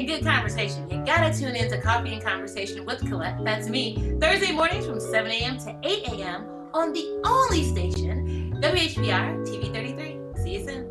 and good conversation, you gotta tune in to Coffee and Conversation with Collette. That's me. Thursday mornings from 7 a.m. to 8 a.m. on the only station, WHBR TV 33. See you soon.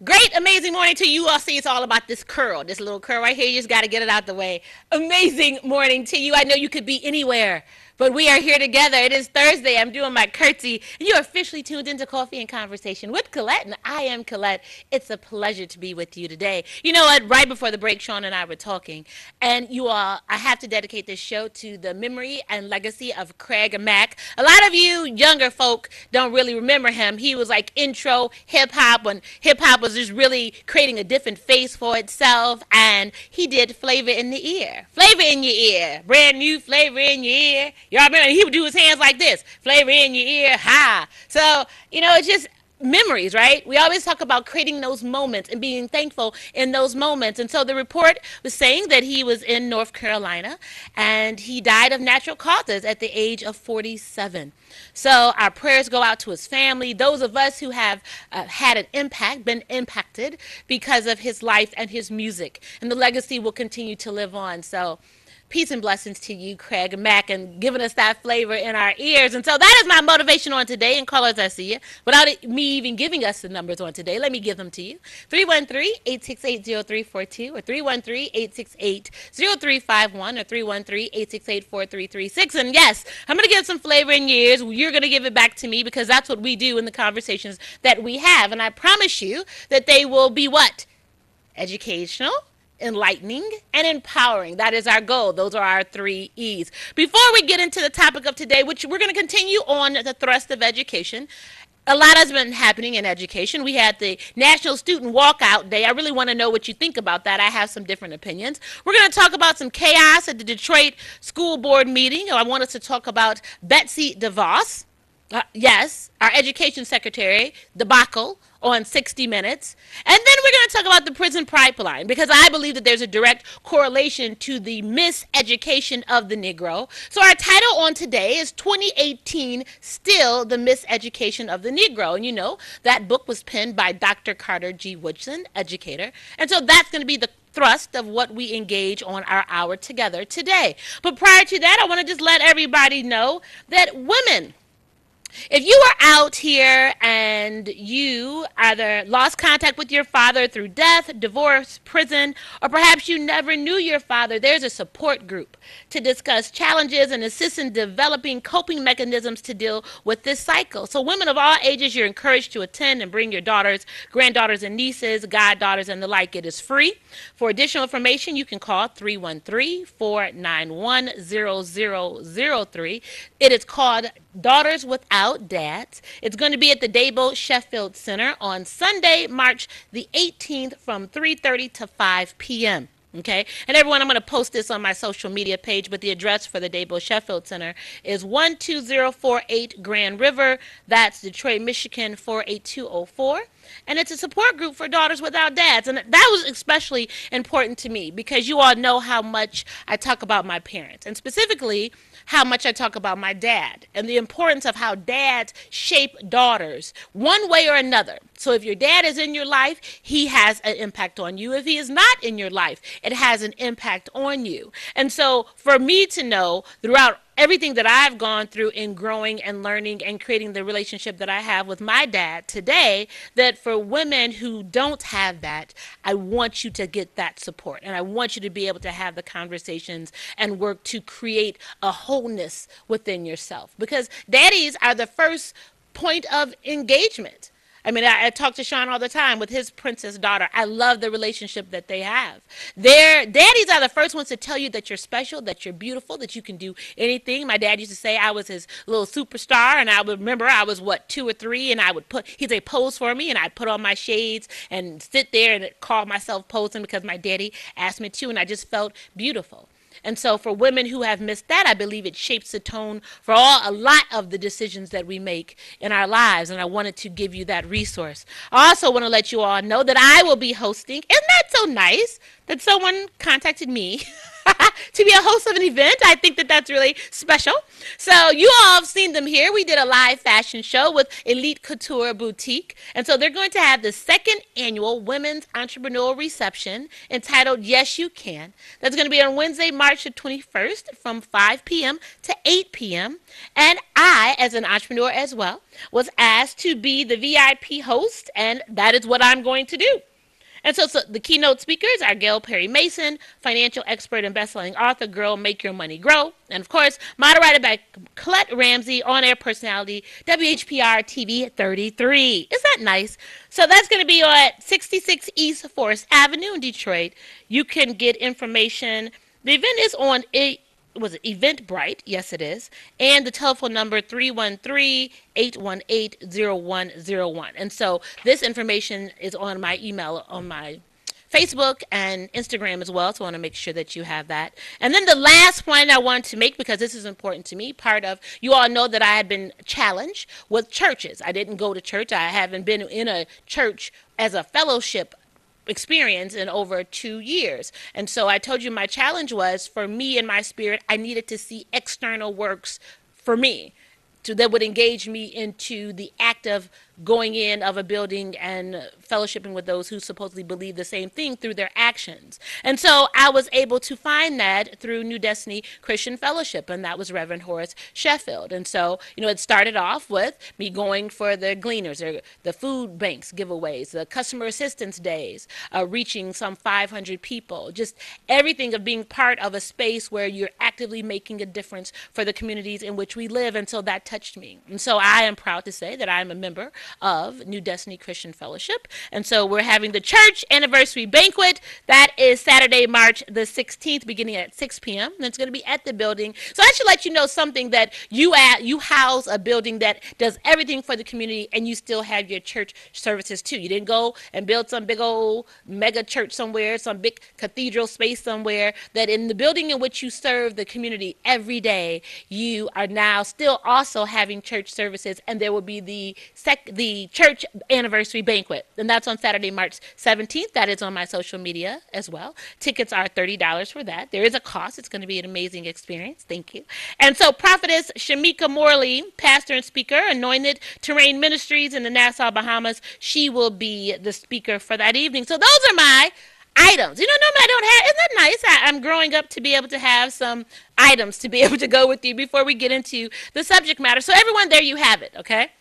Great, amazing morning to you all. See, it's all about this curl, this little curl right here. You just got to get it out the way. Amazing morning to you. I know you could be anywhere, but we are here together. It is Thursday. I'm doing my curtsy. You are officially tuned into Coffee and Conversation with Collette, and I am Collette. It's a pleasure to be with you today. You know what? Right before the break, Sean and I were talking, and you all, I have to dedicate this show to the memory and legacy of Craig Mack. A lot of you younger folk don't really remember him. He was like intro hip hop when hip hop was just really creating a different face for itself, and he did Flavor in the Ear. Flavor in your ear. Brand new flavor in your ear. Y'all remember he would do his hands like this. Flavor in your ear. Ha. So, it's just memories, right? We always talk about creating those moments and being thankful in those moments. And so the report was saying that he was in North Carolina and he died of natural causes at the age of 47. So our prayers go out to his family, those of us who have had an impact, been impacted because of his life and his music. And the legacy will continue to live on. So peace and blessings to you, Craig Mack, and giving us that flavor in our ears. And so that is my motivation on today. And callers, I see you. Without me even giving us the numbers on today, let me give them to you. 313-868-0342 or 313-868-0351 or 313-868-4336. And yes, I'm going to give some flavor in your ears. You're going to give it back to me because that's what we do in the conversations that we have. And I promise you that they will be what? Educational, enlightening, and empowering. That is our goal. Those are our 3 E's. Before we get into the topic of today, which we're going to continue on the thrust of education, a lot has been happening in education. We had the National Student Walkout Day. I really want to know what you think about that. I have some different opinions. We're going to talk about some chaos at the Detroit School Board meeting. I want us to talk about Betsy DeVos. Yes, our education secretary debacle on 60 Minutes. And then we're going to talk about the prison pipeline because I believe that there's a direct correlation to the miseducation of the Negro. So our title on today is 2018, Still the Miseducation of the Negro. And that book was penned by Dr. Carter G. Woodson, educator. And so that's going to be the thrust of what we engage on our hour together today. But prior to that, I want to just let everybody know that women, if you are out here and you either lost contact with your father through death, divorce, prison, or perhaps you never knew your father, there's a support group to discuss challenges and assist in developing coping mechanisms to deal with this cycle. So women of all ages, you're encouraged to attend and bring your daughters, granddaughters, and nieces, goddaughters, and the like. It is free. For additional information, you can call 313-491-0003. It is called Daughters Without Dads. It's going to be at the Daybo Sheffield Center on Sunday, March the 18th from 3:30 to 5 p.m. Okay, and everyone, I'm going to post this on my social media page, but the address for the Daybo Sheffield Center is 12048 Grand River. That's Detroit, Michigan 48204. And it's a support group for daughters without dads. And that was especially important to me because you all know how much I talk about my parents, and specifically how much I talk about my dad and the importance of how dads shape daughters one way or another. So if your dad is in your life, he has an impact on you. If he is not in your life, it has an impact on you. And so for me to know throughout everything that I've gone through in growing and learning and creating the relationship that I have with my dad today, that for women who don't have that, I want you to get that support. And I want you to be able to have the conversations and work to create a wholeness within yourself. Because daddies are the first point of engagement. I mean, I talk to Sean all the time with his princess daughter. I love the relationship that they have. Their daddies are the first ones to tell you that you're special, that you're beautiful, that you can do anything. My dad used to say I was his little superstar, and I would remember I was, what, 2 or 3, and he'd say, pose for me, and I'd put on my shades and sit there and call myself posing because my daddy asked me to, and I just felt beautiful. And so for women who have missed that, I believe it shapes the tone for a lot of the decisions that we make in our lives. And I wanted to give you that resource. I also want to let you all know that I will be hosting. Isn't that so nice that someone contacted me to be a host of an event? I think that that's really special. So you all have seen them here. We did a live fashion show with Elite Couture Boutique. And so they're going to have the second annual Women's Entrepreneurial Reception entitled Yes You Can. That's going to be on Wednesday, March the 21st from 5 p.m. to 8 p.m. And I, as an entrepreneur as well, was asked to be the VIP host, and that is what I'm going to do. And so the keynote speakers are Gail Perry Mason, financial expert and best-selling author, Girl, Make Your Money Grow. And, of course, moderated by Collette Ramsey, on-air personality, WHPR TV 33. Isn't that nice? So that's going to be at 66 East Forest Avenue in Detroit. You can get information. The event is on Eventbrite? Yes, it is. And the telephone number 313-818-0101. And so this information is on my email, on my Facebook and Instagram as well, so I want to make sure that you have that. And then the last point I want to make, because this is important to me, you all know that I had been challenged with churches. I didn't go to church. I haven't been in a church as a fellowship experience in over 2 years. And so I told you my challenge was, for me and my spirit, I needed to see external works for me that would engage me into the act of going in of a building and fellowshipping with those who supposedly believe the same thing through their actions. And so I was able to find that through New Destiny Christian Fellowship, and that was Reverend Horace Sheffield. And so, it started off with me going for the gleaners, or the food banks giveaways, the customer assistance days, reaching some 500 people, just everything of being part of a space where you're actively making a difference for the communities in which we live. And so that touched me. And so I am proud to say that I'm a member of New Destiny Christian Fellowship. And so we're having the church anniversary banquet. That is Saturday, March the 16th, beginning at 6 p.m. And it's going to be at the building. So I should let you know something, that you house a building that does everything for the community, and you still have your church services too. You didn't go and build some big old mega church somewhere, some big cathedral space somewhere. That in the building in which you serve the community every day, you are now still also having church services, and there will be the church anniversary banquet, and that's on Saturday, March 17th. That is on my social media as well. Tickets are $30 for that. There is a cost. It's going to be an amazing experience. Thank you. And so Prophetess Shamika Morley, pastor and speaker, Anointed Terrain Ministries in the Nassau, Bahamas, she will be the speaker for that evening. So those are my items. Normally I don't have, isn't that nice? I'm growing up to be able to have some items to be able to go with you before we get into the subject matter. So everyone, there you have it, okay?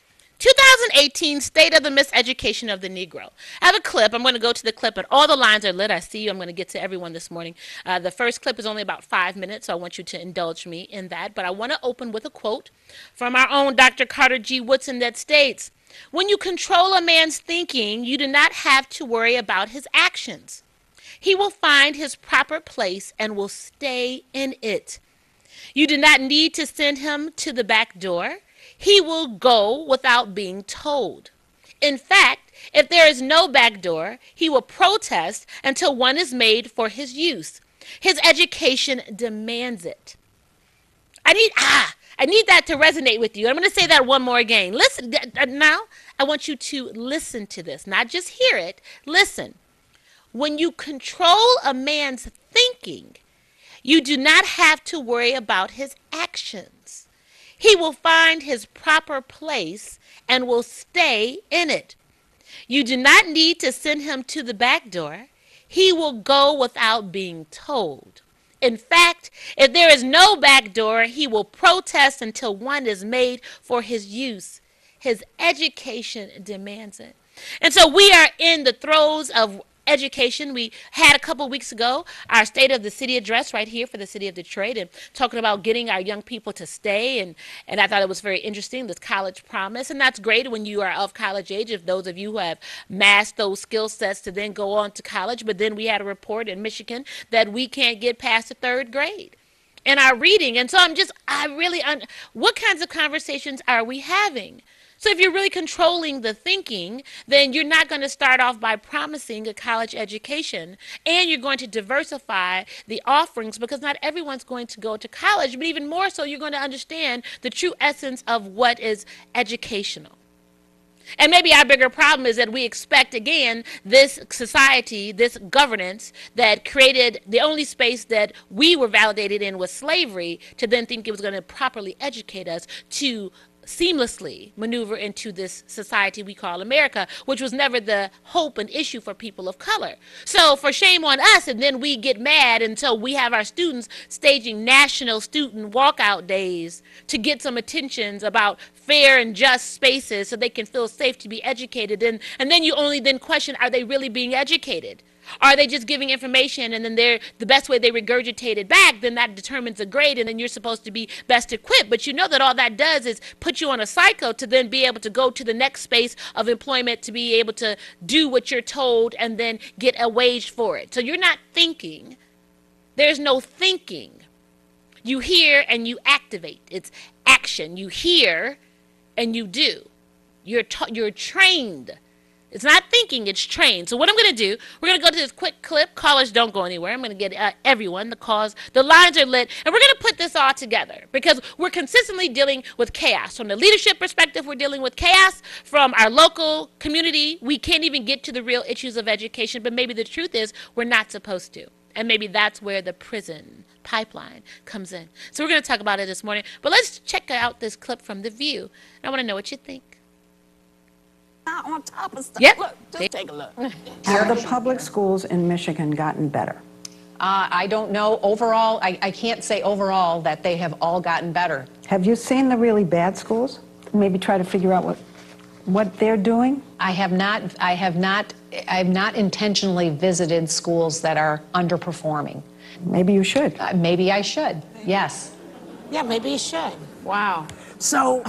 2018 State of the Miseducation of the Negro. I have a clip. I'm going to go to the clip, and all the lines are lit. I see you. I'm going to get to everyone this morning. The first clip is only about 5 minutes, so I want you to indulge me in that. But I want to open with a quote from our own Dr. Carter G. Woodson that states, "When you control a man's thinking, you do not have to worry about his actions. He will find his proper place and will stay in it. You do not need to send him to the back door. He will go without being told. In fact, if there is no back door, he will protest until one is made for his use. His education demands it." I need that to resonate with you. I'm going to say that one more again. Listen, now I want you to listen to this, not just hear it. Listen. When you control a man's thinking, you do not have to worry about his actions. He will find his proper place and will stay in it. You do not need to send him to the back door. He will go without being told. In fact, if there is no back door, he will protest until one is made for his use. His education demands it. And so we are in the throes of education. We had a couple weeks ago our State of the City address right here for the city of Detroit, and talking about getting our young people to stay. And I thought it was very interesting, this college promise. And that's great when you are of college age, if those of you who have mastered those skill sets to then go on to college. But then we had a report in Michigan that we can't get past the third grade in our reading. And so what kinds of conversations are we having? So if you're really controlling the thinking, then you're not going to start off by promising a college education, and you're going to diversify the offerings, because not everyone's going to go to college, but even more so, you're going to understand the true essence of what is educational. And maybe our bigger problem is that we expect, again, this society, this governance that created the only space that we were validated in was slavery, to then think it was going to properly educate us to seamlessly maneuver into this society we call America, which was never the hope and issue for people of color. So for shame on us, and then we get mad until we have our students staging national student walkout days to get some attentions about fair and just spaces so they can feel safe to be educated. And then you only then question, are they really being educated? Are they just giving information, and then the best way they regurgitate it back, then that determines a grade, and then you're supposed to be best equipped. But you know that all that does is put you on a cycle to then be able to go to the next space of employment, to be able to do what you're told and then get a wage for it. So you're not thinking. There's no thinking. You hear and you activate. It's action. You hear and you do. You're trained. It's not thinking, it's trained. So what I'm going to do, we're going to go to this quick clip. Callers, don't go anywhere. I'm going to get everyone, the lines are lit, and we're going to put this all together, because we're consistently dealing with chaos. From the leadership perspective, we're dealing with chaos. From our local community, we can't even get to the real issues of education, but maybe the truth is we're not supposed to. And maybe that's where the prison pipeline comes in. So we're going to talk about it this morning. But let's check out this clip from The View. And I want to know what you think. On top of stuff. Yep. Look, just take a look. Have the public schools in Michigan gotten better? I don't know. Overall, I can't say overall that they have all gotten better. Have you seen the really bad schools? Maybe try to figure out what they're doing? I have not intentionally visited schools that are underperforming. Maybe you should. Maybe I should. Yes. Yeah, maybe you should. Wow. So,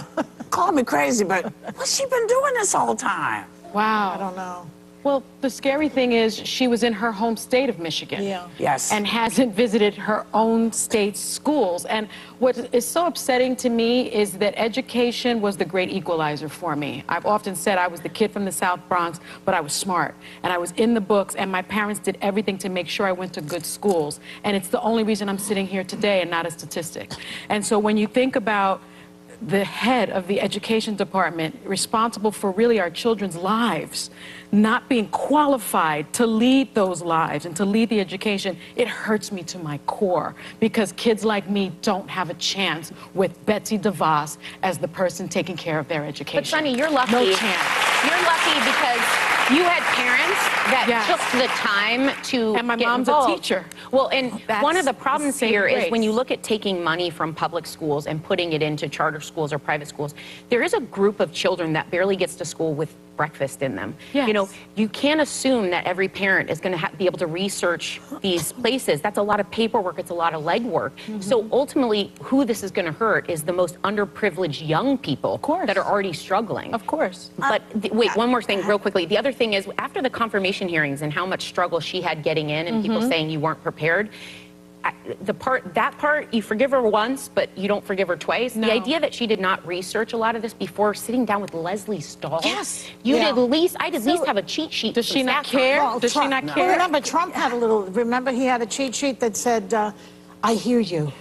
call me crazy, but what's she been doing this whole time? Wow. I don't know. Well, the scary thing is she was in her home state of Michigan. Yeah. Yes. And hasn't visited her own state's schools. And what is so upsetting to me is that education was the great equalizer for me. I've often said I was the kid from the South Bronx, but I was smart. And I was in the books, and my parents did everything to make sure I went to good schools. And it's the only reason I'm sitting here today and not a statistic. And so when you think about the head of the education department responsible for really our children's lives, not being qualified to lead those lives and to lead the education, it hurts me to my core, because kids like me don't have a chance with Betsy DeVos as the person taking care of their education. But Sonny, you're lucky. No chance. You're lucky because you had parents that Yes. took the time to And my get mom's involved. a teacher. Well, and That's one of the problems saving here is grace. when you look at taking money from public schools and putting it into charter schools or private schools, there is a group of children that barely gets to school with breakfast in them. Yes. You know, you can't assume that every parent is going to be able to research these places. That's a lot of paperwork. It's a lot of legwork. So ultimately, who this is going to hurt is the most underprivileged young people that are already struggling. Of course. But wait, one more thing real quickly. The other thing is, after the confirmation hearings and how much struggle she had getting in and people saying you weren't prepared, that part, you forgive her once, but you don't forgive her twice. No. The idea that she did not research a lot of this before sitting down with Leslie Stahl. Yes. I'd at least have a cheat sheet. Does she from not Saffron. care? Well, Does she Trump- not Well, care? remember, Trump had remember he had a cheat sheet that said, I hear you.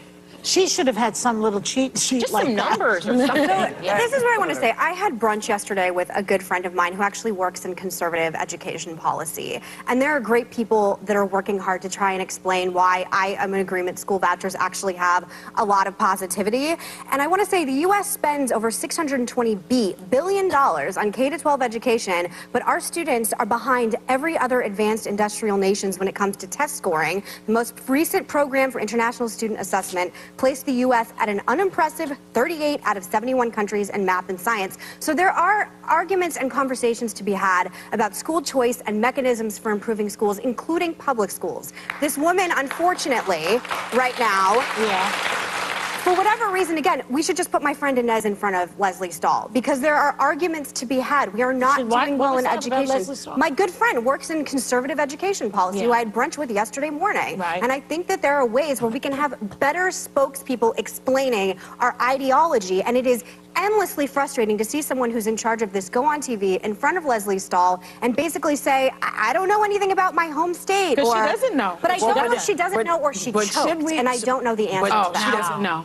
She should have had some little cheat sheet Just like some that. numbers or something. This is what I want to say. I had brunch yesterday with a good friend of mine who actually works in conservative education policy. And there are great people that are working hard to try and explain why I am in agreement school vouchers actually have a lot of positivity. And I want to say the U.S. spends over $620 billion on K-12 education, but our students are behind every other advanced industrial nations when it comes to test scoring. The most recent program for international student assessment placed the U.S. at an unimpressive 38 out of 71 countries in math and science. So there are arguments and conversations to be had about school choice and mechanisms for improving schools, including public schools. This woman, unfortunately, right now, for whatever reason, again, we should just put my friend Inez in front of Leslie Stahl, because there are arguments to be had. We are not doing well in education. My good friend works in conservative education policy, who I had brunch with yesterday morning. And I think that there are ways where we can have better spokespeople explaining our ideology, and it is endlessly frustrating to see someone who's in charge of this go on TV in front of Leslie Stahl and basically say, I don't know anything about my home state. Because she doesn't know. But I don't know if she doesn't know or she choked, and I don't know the answer to that. She doesn't know.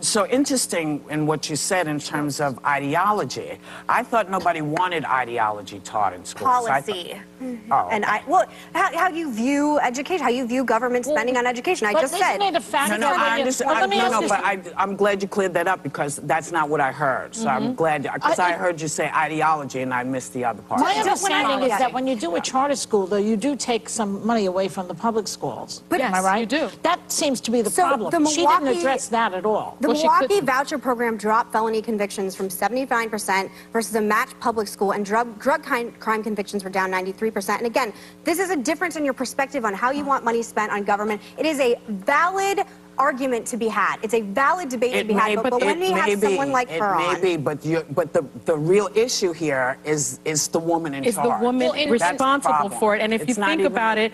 So interesting in what you said in terms of ideology. I thought nobody wanted ideology taught in schools. Policy. And how you view education, how you view government spending on education. I just said. Isn't it a fact No, I understand. Well, but I'm glad you cleared that up, because that's not what I heard. So I'm glad, because I heard you say ideology and I missed the other part. My understanding is that when you do a charter school, though, you do take some money away from the public schools. But Am I right? you do. That seems to be the So problem. the She didn't Milwaukee- address that at all. The Milwaukee voucher program dropped felony convictions from 79% versus a matched public school, and drug crime convictions were down 93%. And again, this is a difference in your perspective on how you want money spent on government. It is a valid argument to be had. It's a valid debate to be had. But when we have someone like her on, it may be, but the real issue here is the woman in charge. Is the woman responsible for it? And if you think about it,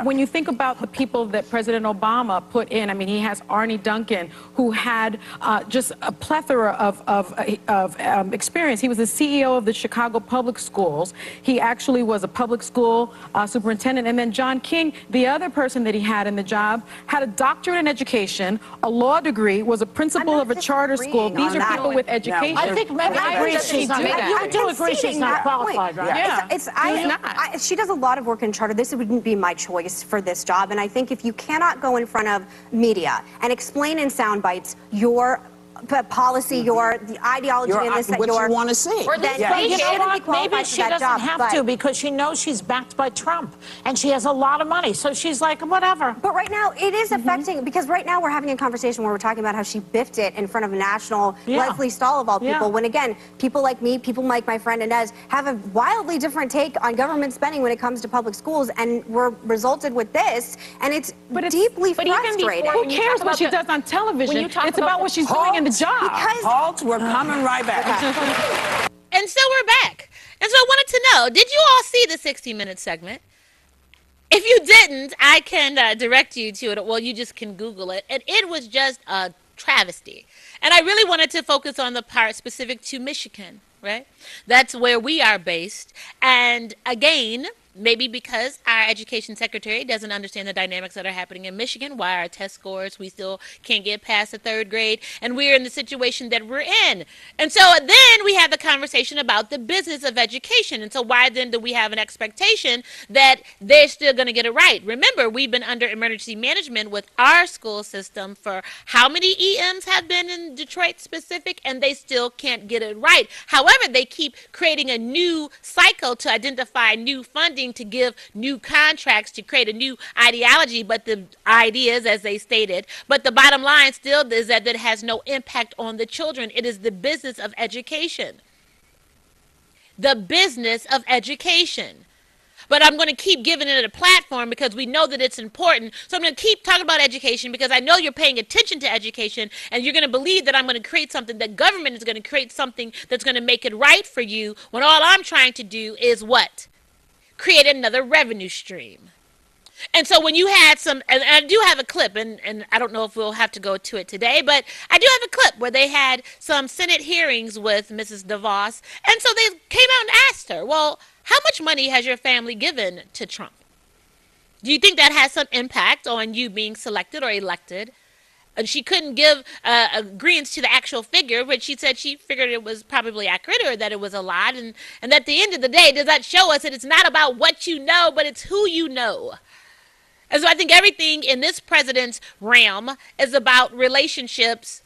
when you think about the people that President Obama put in, I mean, he has Arnie Duncan, who had just a plethora of experience. He was the CEO of the Chicago Public Schools. He actually was a public school superintendent. And then John King, the other person that he had in the job, had a doctorate in education, a law degree, was a principal of a charter school. These are people with education. I think maybe I agree she's not. You do agree she's not qualified, right? Yeah. She does a lot of work in charter. This wouldn't be my choice for this job. And I think if you cannot go in front of media and explain in sound bites your policy, the ideology in this, what you want to see. Then You know what? Maybe she doesn't job, have to, because she knows she's backed by Trump and she has a lot of money. So she's like, whatever. But right now, it is affecting, because right now we're having a conversation where we're talking about how she biffed it in front of a national Leslie Stahl of all people, when again, people like me, people like my friend Inez, have a wildly different take on government spending when it comes to public schools, and we're resulted with this, and it's deeply frustrating. Who cares what she does on television? It's about what she's doing in the job. Halt, we're coming right back. And so we're back. And so I wanted to know, did you all see the 60-minute segment? If you didn't, I can direct you to it. Well, you just can Google it. And it was just a travesty. And I really wanted to focus on the part specific to Michigan, right? That's where we are based. And again, maybe because our education secretary doesn't understand the dynamics that are happening in Michigan, why our test scores, we still can't get past the third grade, and we're in the situation that we're in. And so then we have the conversation about the business of education. And so why then do we have an expectation that they're still going to get it right? Remember, we've been under emergency management with our school system for how many EMs have been in Detroit specific, and they still can't get it right. However, they keep creating a new cycle to identify new funding, to give new contracts, to create a new ideology, but the ideas, as they stated, but the bottom line still is that it has no impact on the children. It is the business of education. The business of education. But I'm going to keep giving it a platform because we know that it's important. So I'm going to keep talking about education because I know you're paying attention to education, and you're going to believe that I'm going to create something, that government is going to create something that's going to make it right for you, when all I'm trying to do is what? Create another revenue stream. And so when you had some, and I do have a clip, and I don't know if we'll have to go to it today, but I do have a clip where they had some Senate hearings with Mrs. DeVos, and so they came out and asked her, well, how much money has your family given to Trump? Do you think that has some impact on you being selected or elected? And she couldn't give agreements to the actual figure, but she said she figured it was probably accurate, or that it was a lot. And at the end of the day, does that show us that it's not about what you know, but it's who you know? And so I think everything in this president's realm is about relationships,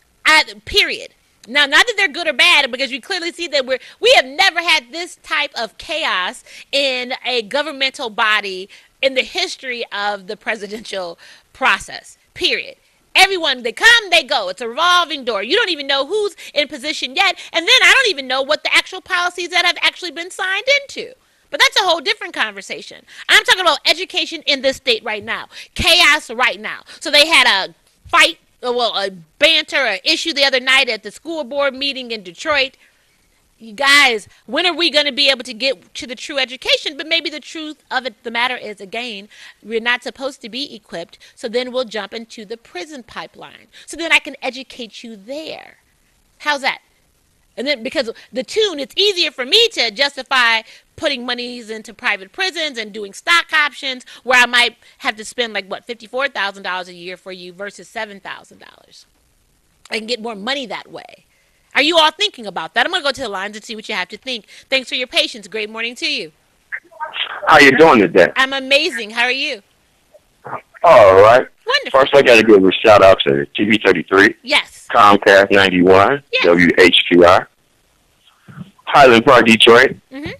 period. Now, not that they're good or bad, because you clearly see that we have never had this type of chaos in a governmental body in the history of the presidential process, period. Everyone, they come, they go. It's a revolving door. You don't even know who's in position yet. And then I don't even know what the actual policies that have actually been signed into. But that's a whole different conversation. I'm talking about education in this state right now. Chaos right now. So they had a fight, well, a banter, an issue the other night at the school board meeting in Detroit. You guys, when are we going to be able to get to the true education? But maybe the truth of it, the matter is, again, we're not supposed to be equipped. So then we'll jump into the prison pipeline. So then I can educate you there. How's that? And then because the tune, it's easier for me to justify putting monies into private prisons and doing stock options where I might have to spend like, what, $54,000 a year for you versus $7,000. I can get more money that way. Are you all thinking about that? I'm going to go to the lines and see what you have to think. Thanks for your patience. Great morning to you. How you doing today? I'm amazing. How are you? All right. Wonderful. First, I got to give a shout out to TV 33. Yes. Comcast 91. Yes. WHQR. Highland Park, Detroit. Mm-hmm.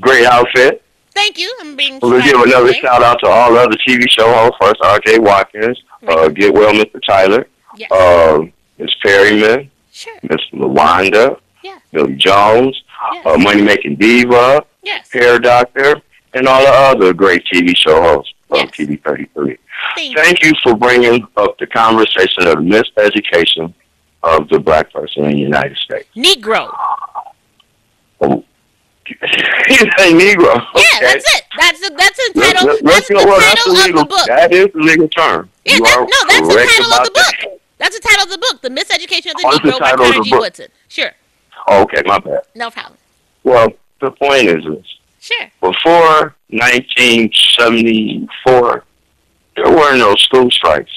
Great outfit. Thank you. I'm being. We'll give another shout out to all other TV show hosts. First, R.J. Watkins. Right. Get Well, Mr. Tyler. Yes. Miss Perryman. Sure. Miss LaWanda. Yeah. Billy Jones. Yes. Money Making Diva. Yes. Hair Doctor. And all the other great TV show hosts of Yes. TV 33. Thank you for bringing up the conversation of the miseducation of the black person in the United States. Negro. Oh. You say Negro. Okay. Yeah, that's it. That's the title. Let's That's the go. Well, title of the book. That is the legal term. Yeah, You that's are the correct title of the about that. book. That's the title of the book, The Miseducation of the Oh, it's the Negro by title of the Carter G. book. Woodson. Sure. Oh, okay, my bad. No problem. Well, the point is this. Sure. Before 1974, there were no school strikes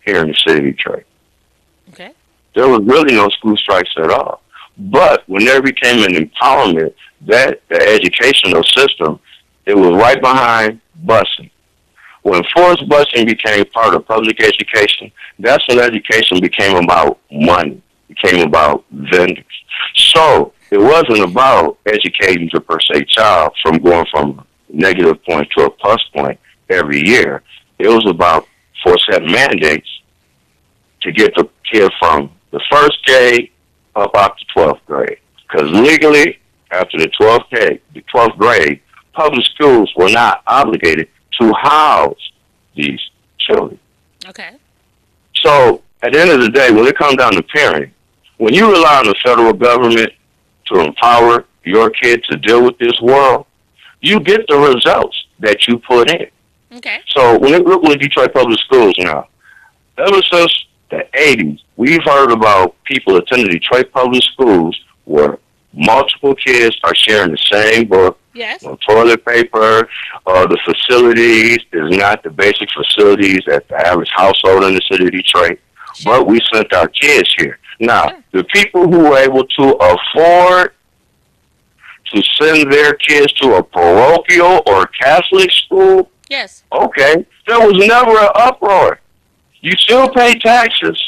here in the city of Detroit. Okay. There was really no school strikes at all. But when there became an empowerment, that the educational system, it was right behind busing. When forced busing became part of public education, that's when education became about money, became about vendors. So it wasn't about educating the per se child from going from a negative point to a plus point every year. It was about set mandates to get the kid from the first grade up to 12th grade. Because legally, after the 12th grade, public schools were not obligated to house these children. Okay. So at the end of the day, when it comes down to parenting, when you rely on the federal government to empower your kid to deal with this world, you get the results that you put in. Okay. So when it look with Detroit Public Schools now, ever since the 80s, we've heard about people attending Detroit Public Schools where multiple kids are sharing the same book. Yes. Toilet paper, the facilities is not the basic facilities that the average household in the city of Detroit. Sure. But we sent our kids here. Now, Sure. the people who were able to afford to send their kids to a parochial or Catholic school, Yes. okay, there was never an uproar. You still pay taxes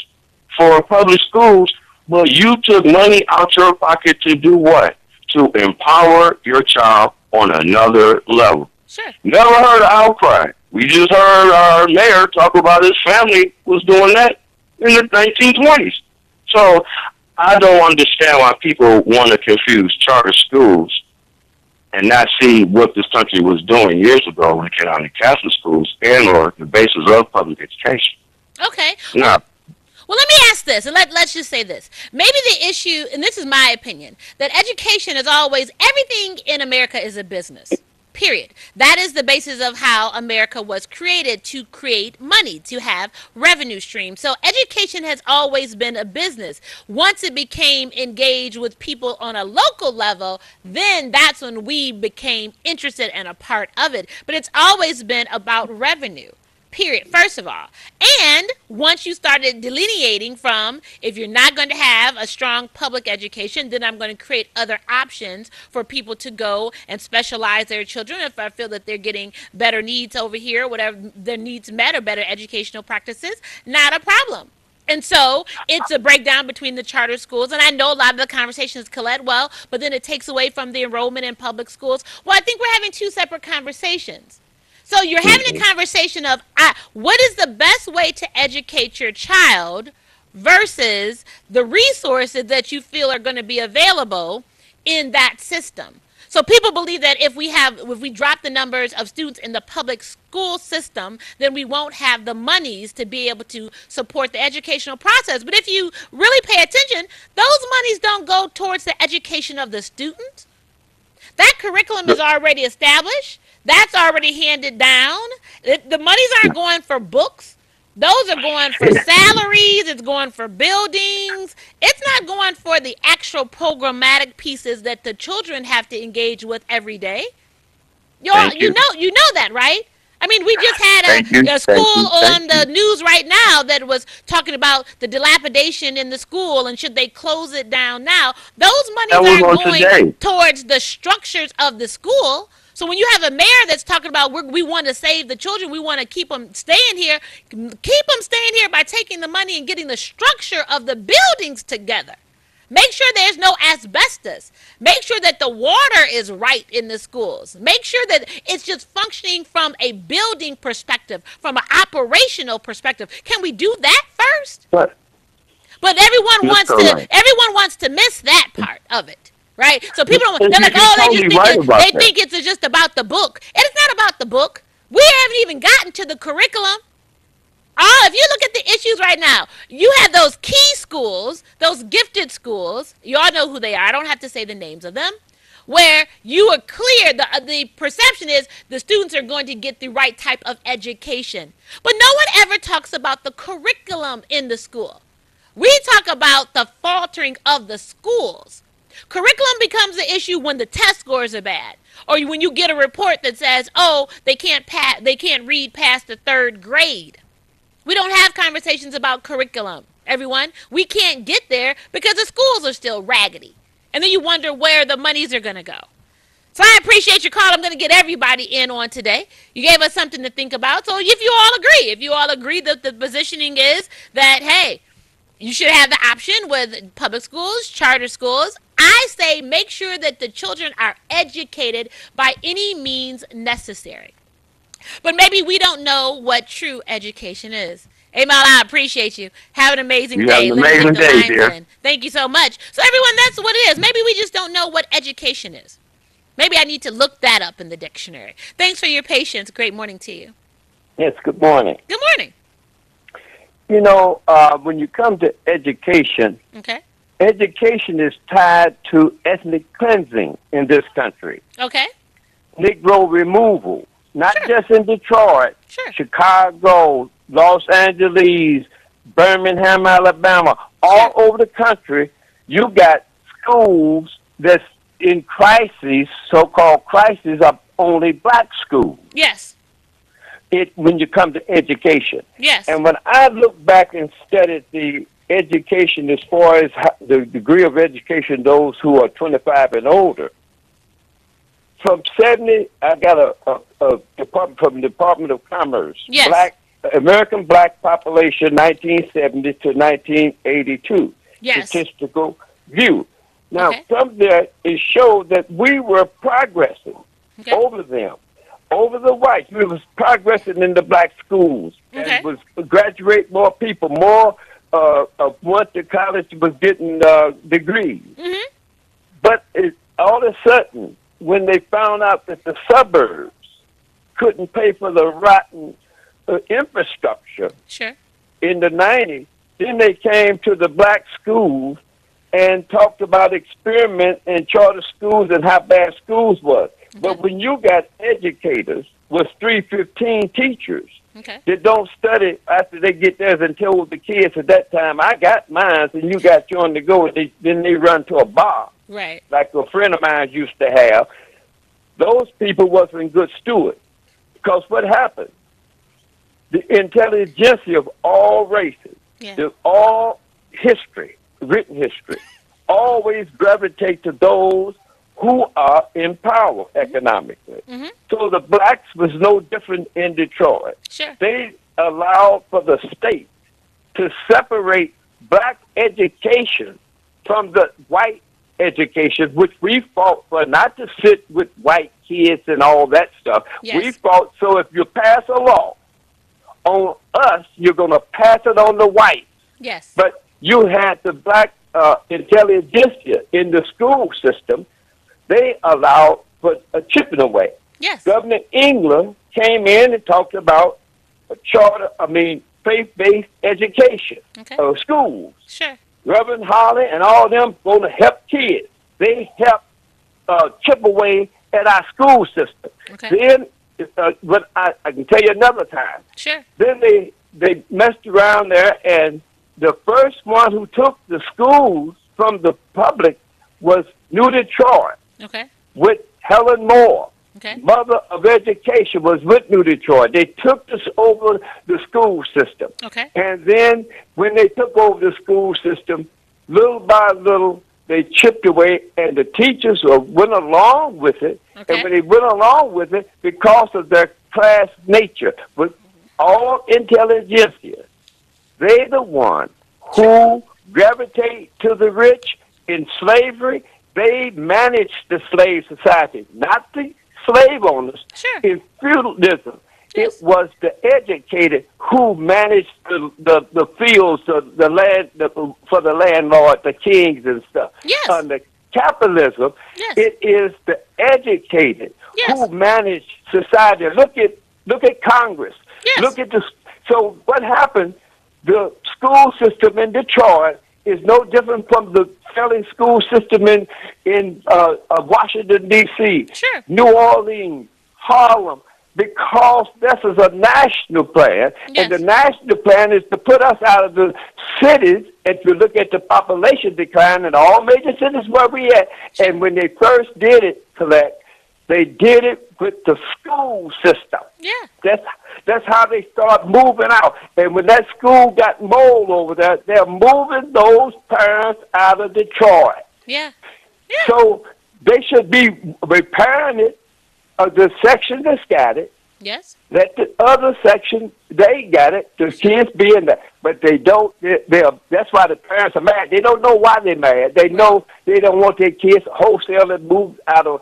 for public schools, but you took money out your pocket to do what? To empower your child on another level. Sure. Never heard an outcry. We just heard our mayor talk about his family was doing that in the 1920s. So I don't understand why people want to confuse charter schools and not see what this country was doing years ago when it came out to Catholic schools and or the basis of public education. Okay. Now, Well, let me ask this, and let's just say this. Maybe the issue, and this is my opinion, that education is always, everything in America is a business, period. That is the basis of how America was created, to create money, to have revenue streams. So education has always been a business. Once it became engaged with people on a local level, then that's when we became interested and a part of it. But it's always been about revenue. Period, first of all. And once you started delineating from, if you're not going to have a strong public education, then I'm going to create other options for people to go and specialize their children. If I feel that they're getting better needs over here, whatever their needs met, or better educational practices, not a problem. And so it's a breakdown between the charter schools. And I know a lot of the conversations, Collette, well, but then it takes away from the enrollment in public schools. Well, I think we're having two separate conversations. So you're having a conversation of what is the best way to educate your child versus the resources that you feel are going to be available in that system. So people believe that if we drop the numbers of students in the public school system, then we won't have the monies to be able to support the educational process. But if you really pay attention, those monies don't go towards the education of the student. That curriculum is already established. That's already handed down. The monies aren't going for books. Those are going for salaries. It's going for buildings. It's not going for the actual programmatic pieces that the children have to engage with every day. You know that, right? I mean, we just had a school on the news right now that was talking about the dilapidation in the school and should they close it down now. Those monies aren't going towards the structures of the school. So when you have a mayor that's talking about we want to save the children, we want to keep them staying here by taking the money and getting the structure of the buildings together. Make sure there's no asbestos. Make sure that the water is right in the schools. Make sure that it's just functioning from a building perspective, from an operational perspective. Can we do that first? But everyone wants to miss that part of it. Right? So people don't, they're like, they think it's just about the book. And it's not about the book. We haven't even gotten to the curriculum. If you look at the issues right now, you have those key schools, those gifted schools, you all know who they are, I don't have to say the names of them, where you are clear, the perception is the students are going to get the right type of education. But no one ever talks about the curriculum in the school. We talk about the faltering of the schools. Curriculum becomes an issue when the test scores are bad, or when you get a report that says, "Oh, they can't read past the 3rd grade." We don't have conversations about curriculum, everyone. We can't get there because the schools are still raggedy, and then you wonder where the monies are going to go. So I appreciate your call. I'm going to get everybody in on today. You gave us something to think about. So if you all agree that the positioning is that, hey, you should have the option with public schools, charter schools. I say make sure that the children are educated by any means necessary. But maybe we don't know what true education is. Hey, Mal, I appreciate you. Have an amazing day. Have an amazing day, dear. Thank you so much. So everyone, that's what it is. Maybe we just don't know what education is. Maybe I need to look that up in the dictionary. Thanks for your patience. Great morning to you. Yes, good morning. Good morning. You know, when you come to education, education is tied to ethnic cleansing in this country. Okay. Negro removal, not just in Detroit, Chicago, Los Angeles, Birmingham, Alabama, all over the country. You got schools that's in crises, so-called crises, of only black schools. Yes. When you come to education. Yes. And when I look back and studied the education as far as the degree of education, those who are 25 and older, from 70, I got a department from the Department of Commerce. Yes. American black population, 1970 to 1982. Yes. Statistical view. Now, from there, it showed that we were progressing over them. Over the whites, we was progressing in the black schools, and was graduate more people, more went to college, was getting degrees. But all of a sudden, when they found out that the suburbs couldn't pay for the rotten infrastructure in the 90s, then they came to the black schools and talked about experiment in charter schools and how bad schools was. But when you got educators with 315 teachers that don't study after they get theirs and told the kids at that time, I got mine and you got yours to go, then they run to a bar. Right. Like a friend of mine used to have. Those people wasn't good stewards. Because what happened? The intelligentsia of all races, all history, written history, always gravitate to those who are in power economically. So the blacks was no different in Detroit. They allowed for the state to separate black education from the white education, which we fought for, not to sit with white kids and all that stuff. Yes. We fought, so if you pass a law on us, you're going to pass it on the whites. Yes. But you had the black intelligentsia in the school system. They allowed for a chipping away. Yes. Governor England came in and talked about a faith-based education of schools. Sure. Reverend Holly and all of them going to help kids. They help chip away at our school system. Okay. Then, but I can tell you another time. Sure. Then they messed around there, and the first one who took the schools from the public was New Detroit. Okay. With Helen Moore. Okay. Mother of Education was with New Detroit. They took this over the school system. Okay. And then when they took over the school system, little by little, they chipped away, and the teachers went along with it. Okay. And when they went along with it, because of their class nature, with all intelligentsia, they're the one who gravitate to the rich in slavery. They managed the slave society, not the slave owners. Sure. In feudalism, Yes. it was the educated who managed the fields, the land for the landlord, the kings and stuff. Yes. Under capitalism, Yes. it is the educated Yes. who manage society. Look at Congress. Yes. Look at this. So what happened? The school system in Detroit is no different from the failing school system in Washington, D.C., Sure. New Orleans, Harlem, because this is a national plan, Yes. and the national plan is to put us out of the cities, and to look at the population decline in all major cities where we at. And when they first did it, Collette, they did it with the school system. Yeah. That's how they start moving out. And when that school got mold over there, they're moving those parents out of Detroit. Yeah. So they should be repairing it, the section that's got it. Yes. Let the other section, they got it, the kids be in there. But they don't, that's why the parents are mad. They don't know why they're mad. They know they don't want their kids wholesale and moved out of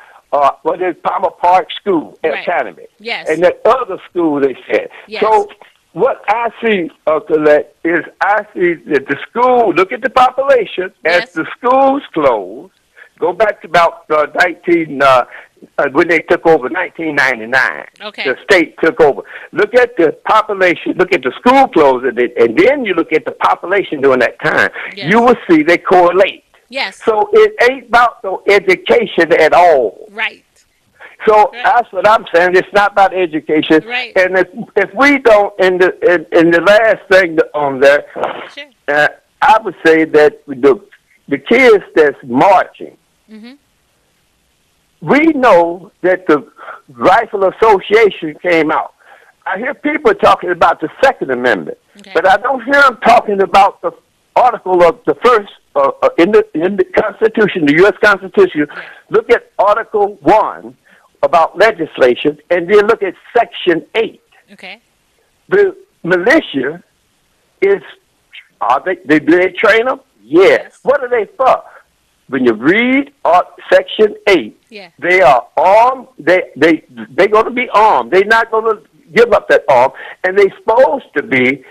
what is Palmer Park School Academy. Yes. And that other school, they said. Yes. So what I see, Collette, is I see that the school, look at the population, Yes. as the schools close, go back to about when they took over, 1999. Okay. The state took over. Look at the population, look at the school closing, and then you look at the population during that time. Yes. You will see they correlate. Yes. So it ain't about no education at all. Right. So that's what I'm saying. It's not about education. Right. And if we don't, in the last thing on there, Sure. I would say that the kids that's marching, Mm-hmm. we know that the Rifle Association came out. I hear people talking about the Second Amendment, but I don't hear them talking about the article of the first in the Constitution, the U.S. Constitution. Look at Article 1 about legislation, and then look at Section 8. Okay. The militia is, they train them? Yes. What are they for? When you read Section 8, they are armed. They're going to be armed. They're not going to give up that arm, and they're supposed to be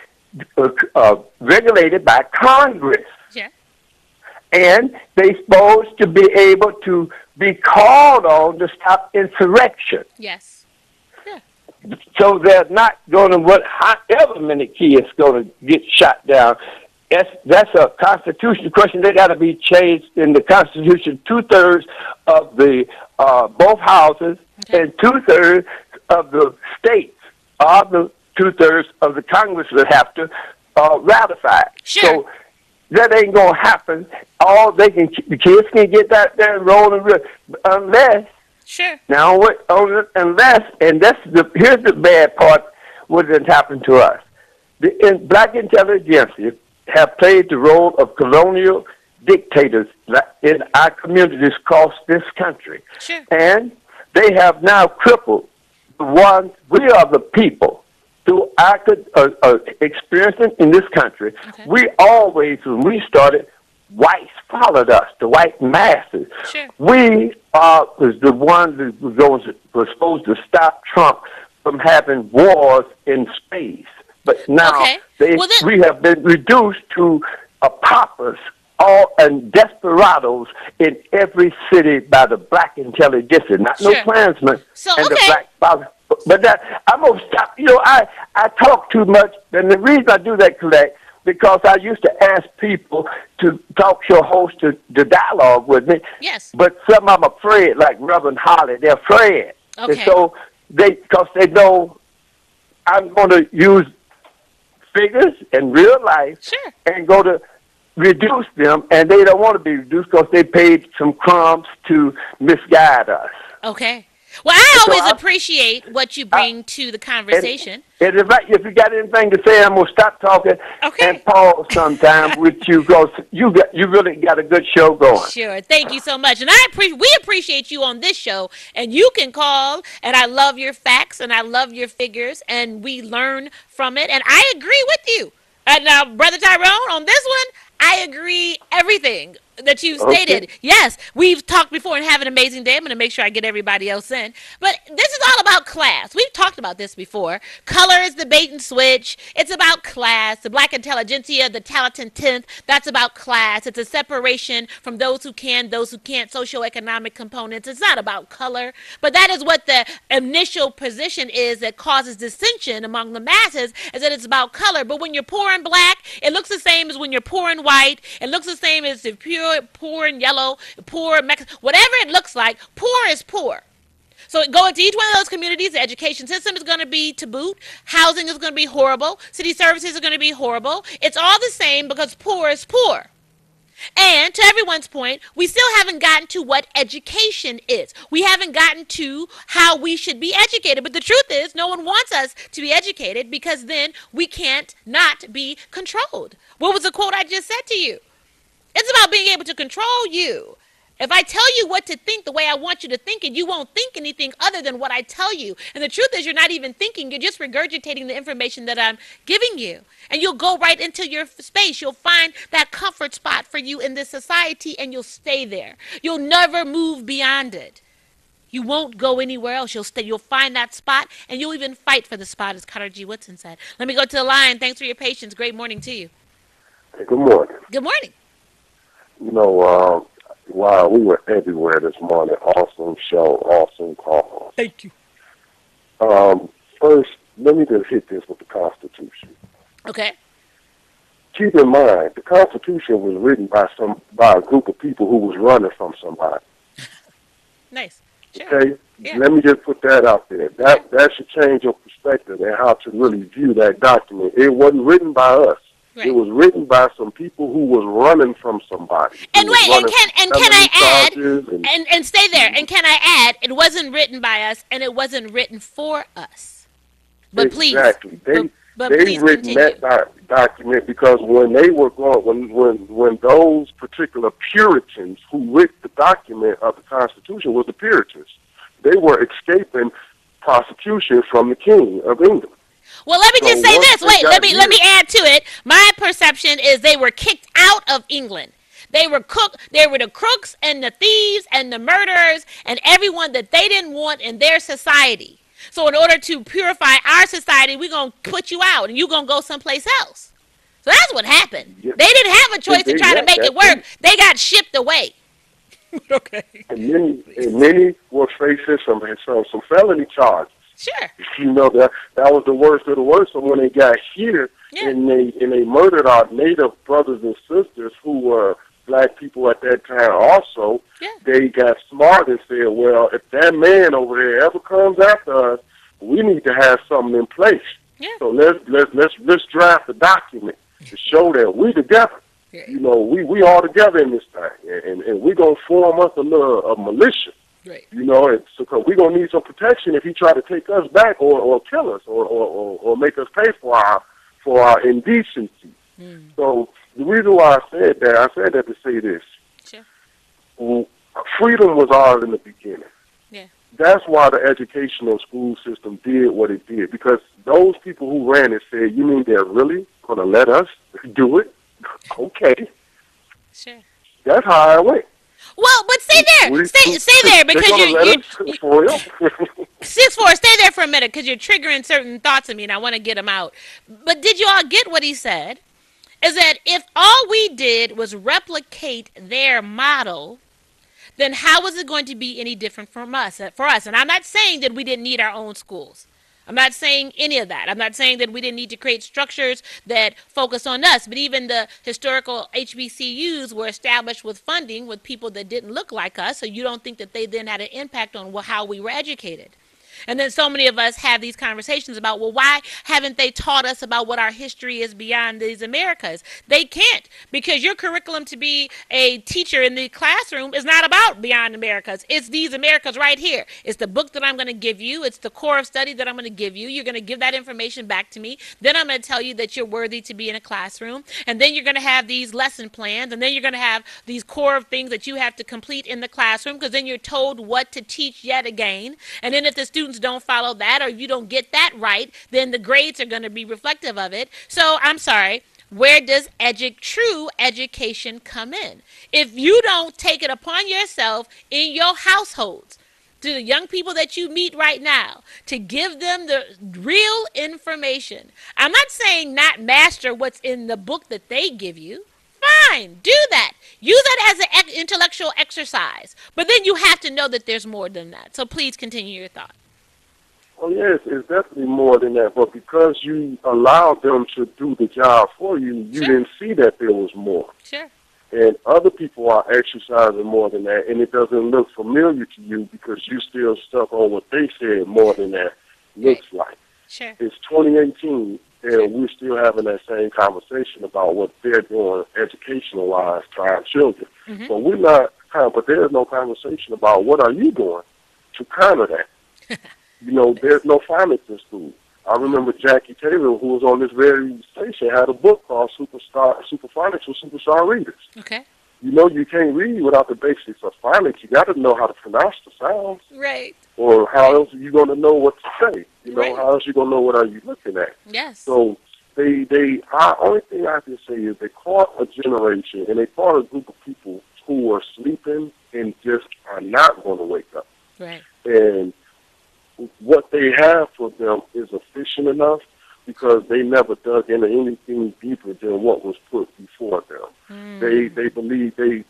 regulated by Congress. Yeah. And they're supposed to be able to be called on to stop insurrection. Yes. So they're not going to, however many kids going to get shot down. That's a constitutional question. They got to be changed in the Constitution. 2/3 of the both houses and 2/3 of the states are the 2/3 of the Congress that have to ratify it. Sure. So that ain't gonna happen. The kids can get that there and roll and unless. Sure. Now unless, and here's the bad part. What has happened to us? The black intelligentsia have played the role of colonial dictators in our communities across this country. Sure. And they have now crippled the ones, we are the people, through our experiencing in this country. We always, when we started, whites followed us, the white masses. Sure. We was the ones that was supposed to stop Trump from having wars in space. But now we have been reduced to paupers and desperados in every city by the black intelligentsia, not no Klansmen and the black fathers. But that I'm gonna stop. You know, I talk too much, and the reason I do that, Collette, because I used to ask people to talk show host to dialogue with me. Yes. But some I'm afraid, like Reverend Holly, they're afraid. Okay. And so because they know I'm going to use figures in real life and go to reduce them, and they don't want to be reduced because they paid some crumbs to misguide us. Okay. Well, I always appreciate what you bring to the conversation. And if you got anything to say, I'm going to stop talking and pause sometime with you because you really got a good show going. Sure. Thank you so much. And we appreciate you on this show. And you can call, and I love your facts, and I love your figures, and we learn from it. And I agree with you. And now, Brother Tyrone, on this one, I agree everything that you stated. Okay. Yes, we've talked before and have an amazing day. I'm going to make sure I get everybody else in. But this is all about class. We've talked about this before. Color is the bait and switch. It's about class. The black intelligentsia, the talented 10th, that's about class. It's a separation from those who can, those who can't, socioeconomic components. It's not about color. But that is what the initial position is that causes dissension among the masses, is that it's about color. But when you're poor and black, it looks the same as when you're poor and white. It looks the same as if poor and yellow, poor Mexican, whatever it looks like, poor is poor. So going to each one of those communities, the education system is going to be to boot. Housing is going to be horrible. City services are going to be horrible. It's all the same because poor is poor. And to everyone's point, we still haven't gotten to what education is. We haven't gotten to how we should be educated. But the truth is, no one wants us to be educated because then we can't not be controlled. What was the quote I just said to you? It's about being able to control you. If I tell you what to think the way I want you to think it, you won't think anything other than what I tell you. And the truth is you're not even thinking. You're just regurgitating the information that I'm giving you. And you'll go right into your space. You'll find that comfort spot for you in this society, and you'll stay there. You'll never move beyond it. You won't go anywhere else. You'll stay. You'll find that spot, and you'll even fight for the spot, as Carter G. Woodson said. Let me go to the line. Thanks for your patience. Great morning to you. Hey, good morning. Good morning. You know, wow, we were everywhere this morning. Awesome show, awesome call. Thank you. First, let me just hit this with the Constitution. Okay. Keep in mind, the Constitution was written by a group of people who was running from somebody. Nice. Sure. Okay? Yeah. Let me just put that out there. That should change your perspective and how to really view that document. It wasn't written by us. Right. It was written by some people who was running from somebody. And wait, and can I add, and stay there, and can I add, it wasn't written by us, and it wasn't written for us. But exactly. Please, but they please written continue. that document because when they were going, when those particular Puritans who wrote the document of the Constitution was the Puritans, they were escaping prosecution from the King of England. Well, let me just say this. Wait, let me add to it. My perception is they were kicked out of England. They were the crooks and the thieves and the murderers and everyone that they didn't want in their society. So in order to purify our society, we're going to put you out and you're going to go someplace else. So that's what happened. They didn't have a choice to try to make it work. They got shipped away. Okay. And many were facing some felony charges. Sure. You know, that was the worst of the worst. So when they got here and they murdered our native brothers and sisters who were black people at that time also, they got smart and said, well, if that man over there ever comes after us, we need to have something in place. Yeah. So let's draft a document to show that we together. Yeah. You know, we all together in this thing, and we're gonna form us a militia. Right. You know, because we're going to need some protection if he try to take us back or kill us or make us pay for our indecency. Mm. So the reason why I said that to say this. Sure. Freedom was ours in the beginning. Yeah. That's why the educational school system did what it did, because those people who ran it said, you mean they're really going to let us do it? Okay. Sure. That's how I went. Well, but stay there. Stay there because you 6'4", stay there for a minute because you're triggering certain thoughts in me and I want to get them out. But did you all get what he said? Is that if all we did was replicate their model, then how was it going to be any different from us? For us, and I'm not saying that we didn't need our own schools. I'm not saying any of that. I'm not saying that we didn't need to create structures that focus on us. But even the historical HBCUs were established with funding with people that didn't look like us. So you don't think that they then had an impact on how we were educated. And then so many of us have these conversations about, well, why haven't they taught us about what our history is beyond these Americas? They can't, because your curriculum to be a teacher in the classroom is not about beyond Americas. It's these Americas right here. It's the book that I'm going to give you. It's the core of study that I'm going to give you. You're going to give that information back to me. Then I'm going to tell you that you're worthy to be in a classroom. And then you're going to have these lesson plans. And then you're going to have these core of things that you have to complete in the classroom, because then you're told what to teach yet again. And then if the students don't follow that, or you don't get that right, then the grades are going to be reflective of it. So I'm sorry, where does true education come in? If you don't take it upon yourself in your households, to the young people that you meet right now, to give them the real information. I'm not saying not master what's in the book that they give you. Fine, do that. Use that as an intellectual exercise. But then you have to know that there's more than that. So please continue your thought. Oh, yes, it's definitely more than that. But because you allowed them to do the job for you, you didn't see that there was more. Sure. And other people are exercising more than that, and it doesn't look familiar to you because you still stuck on what they said more than that looks like. Sure. It's 2018, and we're still having that same conversation about what they're doing educational-wise to our children. Mm-hmm. But but there's no conversation about what are you doing to counter that. There's no phonics in school. I remember Jackie Taylor, who was on this very station, had a book called Superphonics for Superstar Readers. Okay. You can't read without the basics of phonics. You got to know how to pronounce the sounds. Right. Or how else are you going to know what to say? Right. How else are you going to know what are you looking at? Yes. So only thing I can say is they caught a generation and they caught a group of people who are sleeping and just are not going to wake up. Right. And what they have for them is efficient enough because they never dug into anything deeper than what was put before them. They believe they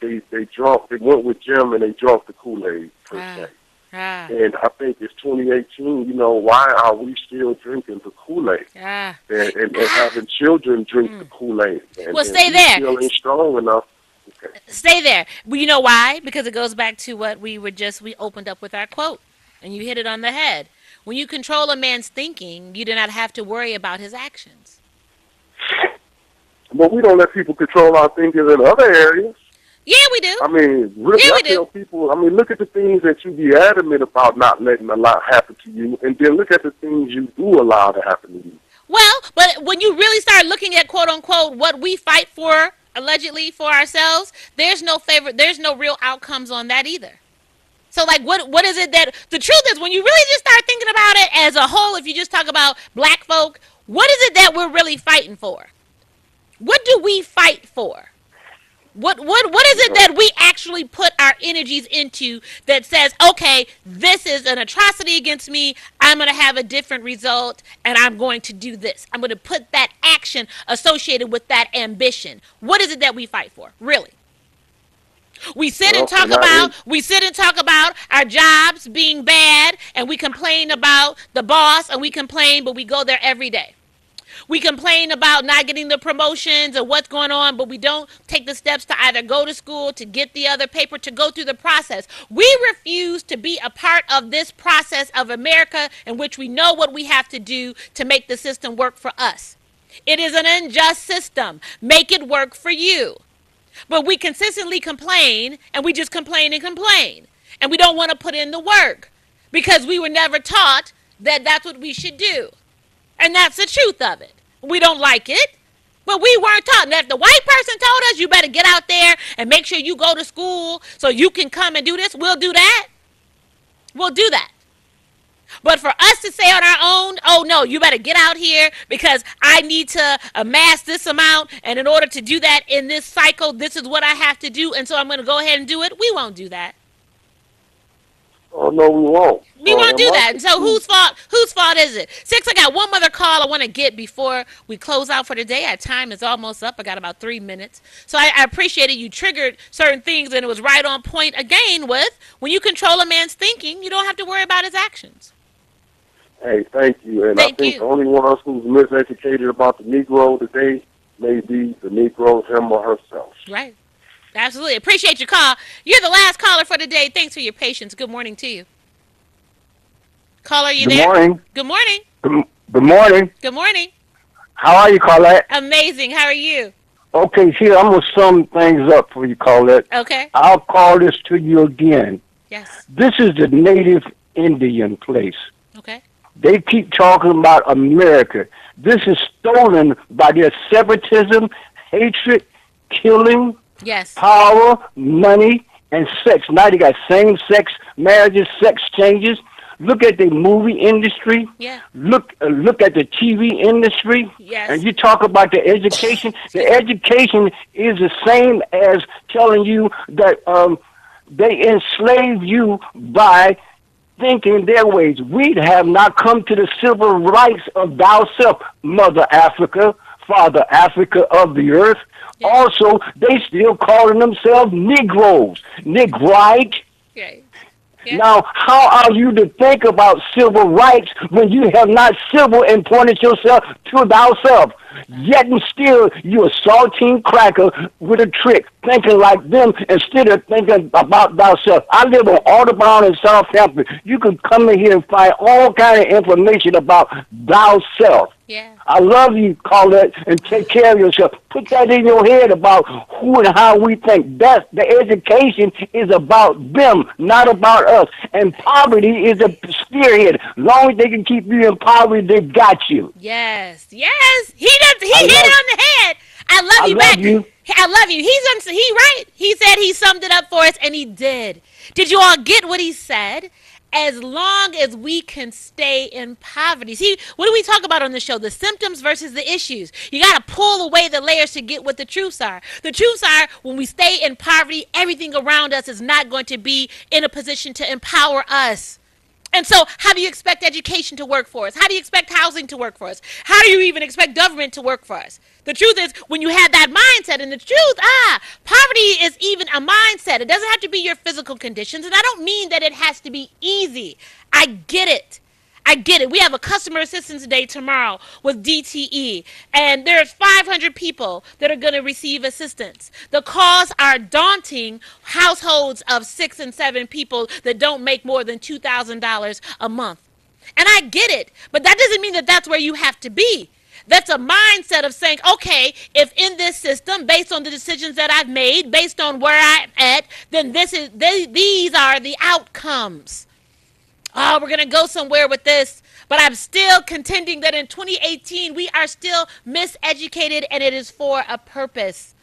went with Jim and they drunk the Kool-Aid per se. And I think it's 2018, why are we still drinking the Kool-Aid? And having children drink the Kool-Aid. Well, stay there. Still ain't strong enough. Okay. Stay there. Well, you know why? Because it goes back to what we opened up with our quote. And you hit it on the head. When you control a man's thinking, you do not have to worry about his actions. But we don't let people control our thinking in other areas. Yeah, we do. I mean, really, I tell people, look at the things that you be adamant about not letting a lot happen to you, and then look at the things you do allow to happen to you. Well, but when you really start looking at, quote unquote, what we fight for, allegedly for ourselves, there's no real outcomes on that either. So, what is it that, the truth is, when you really just start thinking about it as a whole, if you just talk about black folk, what is it that we're really fighting for? What do we fight for? What is it that we actually put our energies into that says, okay, this is an atrocity against me, I'm going to have a different result, and I'm going to do this. I'm going to put that action associated with that ambition. What is it that we fight for, really? We sit and talk about our jobs being bad, and we complain about the boss, and we complain, but we go there every day. We complain about not getting the promotions or what's going on, but we don't take the steps to either go to school, to get the other paper, to go through the process. We refuse to be a part of this process of America in which we know what we have to do to make the system work for us. It is an unjust system. Make it work for you. But we consistently complain, and we just complain and complain. And we don't want to put in the work because we were never taught that that's what we should do. And that's the truth of it. We don't like it, but we weren't taught. And if the white person told us, you better get out there and make sure you go to school so you can come and do this, we'll do that. We'll do that. But for us to say on our own, oh no, you better get out here because I need to amass this amount, and in order to do that in this cycle, this is what I have to do, and so I'm going to go ahead and do it. We won't do that. Oh no, we won't. We won't do that. So whose fault is it? Six, I got one other call I want to get before we close out for today. Our time is almost up. I got about 3 minutes. So I appreciated you triggered certain things, and it was right on point again with when you control a man's thinking, you don't have to worry about his actions. Hey, thank you. And I think the only one who's miseducated about the Negro today may be the Negro, him or herself. Right. Absolutely. Appreciate your call. You're the last caller for today. Thanks for your patience. Good morning to you. Caller, you there? Good morning. Good morning. Good morning. Good morning. How are you, Collette? Amazing. How are you? Okay, here, I'm going to sum things up for you, Collette. Okay. I'll call this to you again. Yes. This is the native Indian place. Okay. They keep talking about America. This is stolen by their separatism, hatred, killing, yes, power, money, and sex. Now they got same-sex marriages, sex changes. Look at the movie industry. Yeah. Look at the TV industry. Yes. And you talk about the education. The education is the same as telling you that they enslave you by thinking their ways. We have not come to the civil rights of thyself, Mother Africa, Father Africa of the earth. Yeah. Also, they still calling themselves Negroes, Negrite. Okay. Yeah. Now, how are you to think about civil rights when you have not civil and pointed yourself to thyself? Yet and still, you're a saltine cracker with a trick, thinking like them instead of thinking about thyself. I live on Audubon in Southampton. You can come in here and find all kind of information about thyself. Yeah. I love you, Collette, and take care of yourself. Put that in your head about who and how we think. The education is about them, not about us. And poverty is a spearhead. As long as they can keep you in poverty, they got you. Yes, yes. He hit it on the head. I love you back. I love you. He right. He said he summed it up for us, and he did. Did you all get what he said? As long as we can stay in poverty. See, what do we talk about on the show? The symptoms versus the issues. You got to pull away the layers to get what the truths are. The truths are when we stay in poverty, everything around us is not going to be in a position to empower us. And so how do you expect education to work for us? How do you expect housing to work for us? How do you even expect government to work for us? The truth is, when you have that mindset, and the truth, poverty is even a mindset. It doesn't have to be your physical conditions, and I don't mean that it has to be easy. I get it. I get it. We have a customer assistance day tomorrow with DTE, and there's 500 people that are going to receive assistance. The costs are daunting. Households of 6 and 7 people that don't make more than $2,000 a month. And I get it, but that doesn't mean that that's where you have to be. That's a mindset of saying, okay, if in this system, based on the decisions that I've made, based on where I'm at, then these are the outcomes. Oh, we're going to go somewhere with this. But I'm still contending that in 2018, we are still miseducated, and it is for a purpose.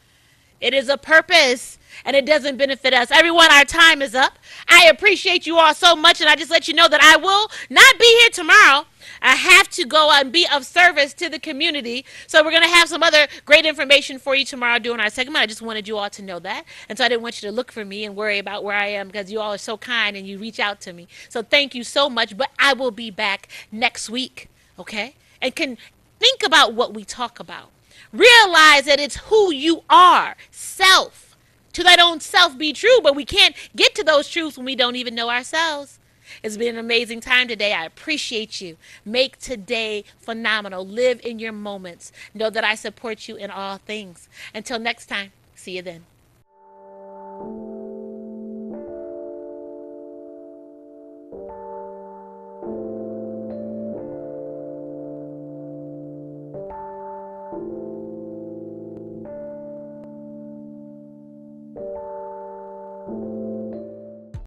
It is a purpose, and it doesn't benefit us. Everyone, our time is up. I appreciate you all so much, and I just let you know that I will not be here tomorrow. I have to go and be of service to the community. So we're going to have some other great information for you tomorrow during our segment. I just wanted you all to know that. And so I didn't want you to look for me and worry about where I am because you all are so kind and you reach out to me. So thank you so much. But I will be back next week, okay? And can think about what we talk about. Realize that it's who you are, self. To that own self be true, but we can't get to those truths when we don't even know ourselves. It's been an amazing time today. I appreciate you. Make today phenomenal. Live in your moments. Know that I support you in all things. Until next time, see you then.